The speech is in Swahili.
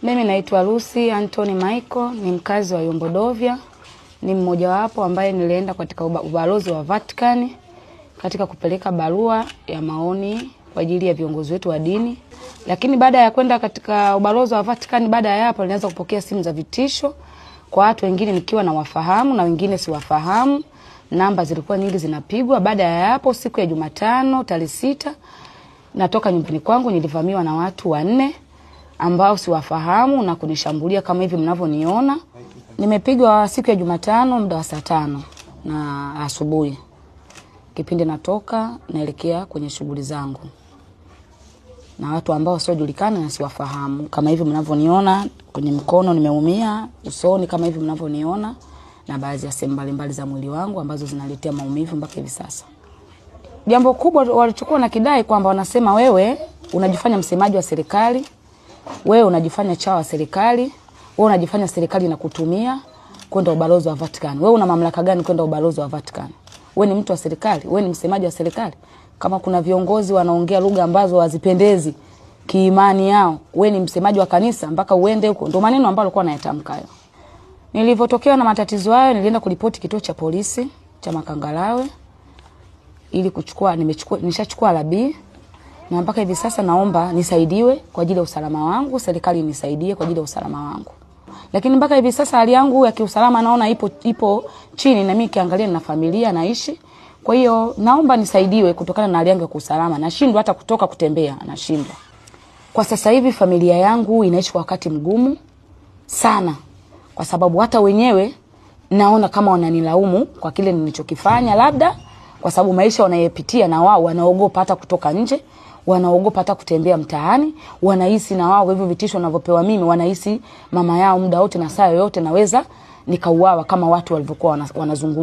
Mimi naitwa Lucy Anthony Michael, ni mkazi wa Yombo Dovya. Ni mmoja wapo ambaye nilienda katika ubalozi wa Vatican katika kupeleka barua ya maoni kwa ajili ya viongozi wetu wa dini. Lakini baada ya kwenda katika ubalozi wa Vatican, baada ya hapo nilianza kupokea simu za vitisho kwa watu wengine nikiwa na wafahamu na wengine siwafahamu. Namba zilikuwa nyingi zinapigwa. Baada ya hapo siku ya Jumatano tarehe 6 natoka nyumbani kwangu, nilivamiwa na watu 4 ambao siwafahamu na kunishambulia kama hivi mnavyoniona. Nimepigwa siku ya Jumatano muda wa saa 5 na asubuhi. Kipindi natoka naelekea kwenye shughuli zangu. Na watu ambao wasiojulikana na siwafahamu kama hivi mnavyoniona, kwenye mkono nimeumia, usoni kama hivi mnavyoniona, na baadhi ya sehemu mbalimbali za mwili wangu ambazo zinaletea maumivu mpaka hivi sasa. Jambo kubwa walichukua na kidai kwamba wanasema wewe unajifanya msemaji wa serikali, wewe unajifanya chawa wa serikali, wewe unajifanya serikali na kutumia kwenda ubalozi wa Vatican. Wewe una mamlaka gani kwenda ubalozi wa Vatican? Wewe ni mtu wa serikali, wewe ni msemaji wa serikali. Kama kuna viongozi wanaongea lugha ambazo hazipendezi kiimani yao, wewe ni msemaji wa kanisa mpaka uende huko. Ndio maneno ambayo alikuwa anayatamka hayo. Nilivyotokewa na matatizo hayo, nilienda kuripoti kituo cha polisi cha Makangalawe ili nishachukua labi, na mpaka hivi sasa naomba nisaidiwe kwa ajili ya usalama wangu, serikali inisaidie kwa ajili ya usalama wangu. Lakini mpaka hivi sasa hali yangu ya kiusalama naona ipo chini, na mimi kiangalia na familia naishi. Kwa hiyo naomba nisaidiwe kutokana na hali yangu ya kiusalama. Nashindwa hata kutoka kutembea, nashindwa. Kwa sasa hivi familia yangu inaishi kwa wakati mgumu sana, kwa sababu hata wenyewe naona kama wananilaumu kwa kile nilichokifanya, labda kwa sababu maisha wanayepitia na wao wanaogopa hata kutoka nje, wanaogopa hata kutembea mtaani, wanahisi na wao hivyo vitisho wanavyopewa mimi, wanahisi mama yao muda wote na saa yote naweza nikauawa kama watu walivyokuwa wanazungumza.